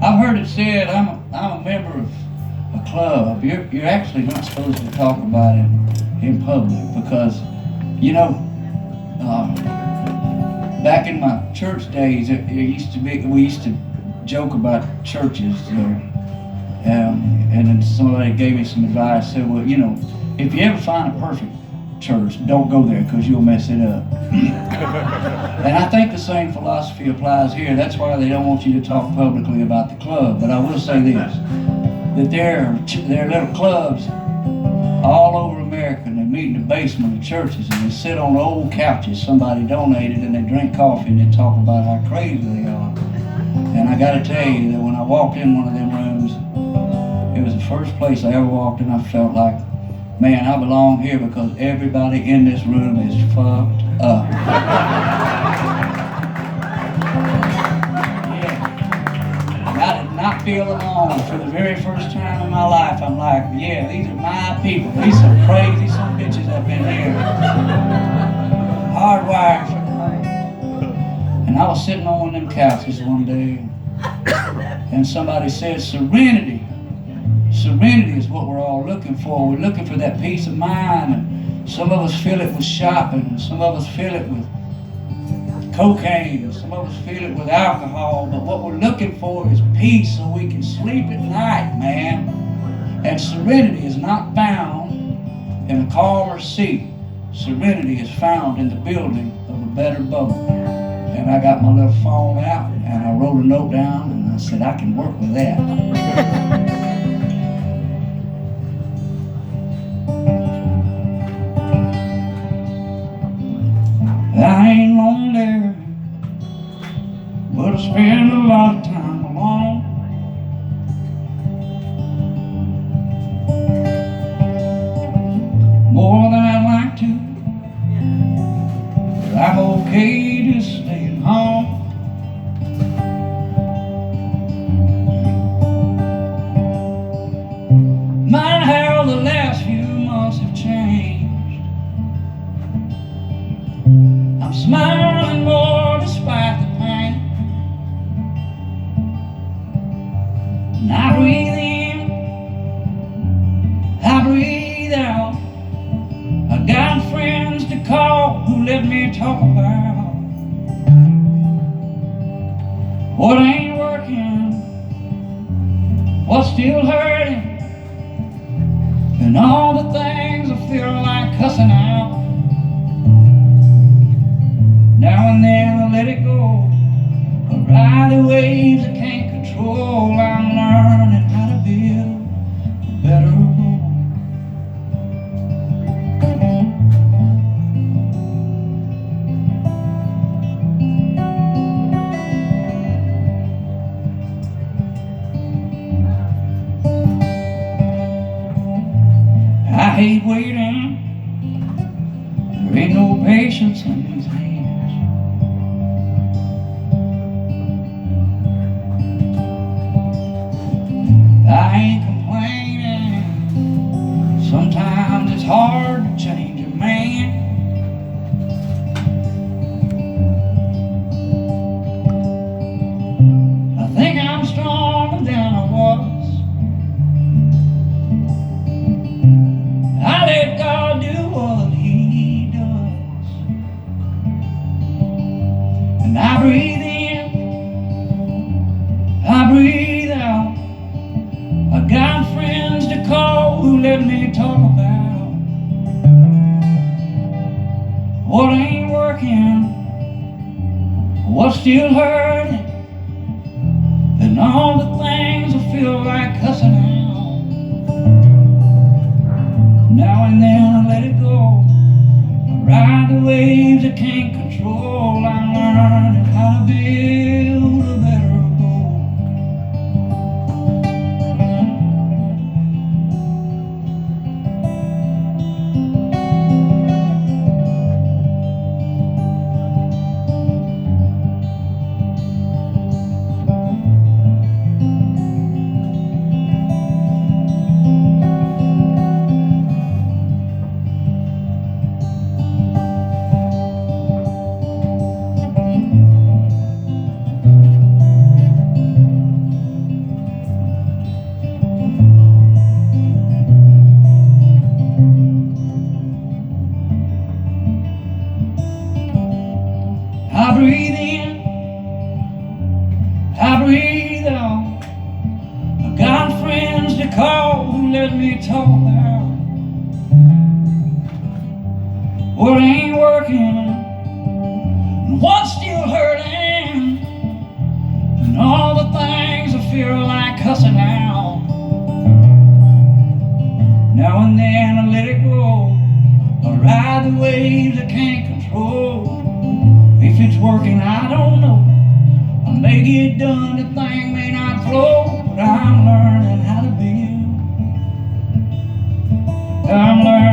I've heard it said I'm a member of a club. You're actually not supposed to talk about it in public because, you know, back in my church days, we used to joke about churches, and then somebody gave me some advice. Said, well, you know, if you ever find a perfect church, don't go there because you'll mess it up. And I think the same philosophy applies here. That's why they don't want you to talk publicly about the club. But I will say this, that there are little clubs all over America, and they meet in the basement of churches, and they sit on old couches somebody donated, and they drink coffee, and they talk about how crazy they are. And I gotta tell you that when I walked in one of them rooms, it was the first place I ever walked in, I felt like, man, I belong here because everybody in this room is fucked up. Yeah. And I did not feel alone. For the very first time in my life, I'm like, yeah, these are my people. These some crazy some bitches up in here. Hardwired for life. And I was sitting on one of them couches one day, and somebody said, serenity. Serenity is what we're all looking for. We're looking for that peace of mind. And some of us feel it with shopping, and some of us feel it with cocaine, and some of us feel it with alcohol. But what we're looking for is peace so we can sleep at night, man. And serenity is not found in a calmer seat. Serenity is found in the building of a better boat. And I got my little phone out, and I wrote a note down, and I said, I can work with that. I ain't lonely, but I spend a lot of time alone. More than I'd like to, but I'm okay just staying home. My, how the last few months have changed. I'm smiling more despite the pain. And I breathe in, I breathe out. I got friends to call who let me talk about what ain't working, what's still hurting, and all the things I feel like cussing out. Now and then I let it go. I ride the waves I can't control. I'm learning how to build a better boat. I hate waiting. There ain't no patience in these hands. I ain't complaining. Sometimes it's hard to change a man. I think I'm stronger than I was. I let God do what He does. And I breathe in, I breathe out. I got friends to call who let me talk about what ain't working, what's still hurting, and all the things I feel like cussing out. Now and then I let it go. I ride the waves I can't control. I'm learning how to build a better boat. I breathe out. I got friends to call who let me talk about what ain't working and what's still hurting, and all the things I feel like cussing out. Now and then I let it go. I ride the waves I can't control. If it's working, I don't know. I may get done, the thing may not flow, but I'm learning how to build. I'm learning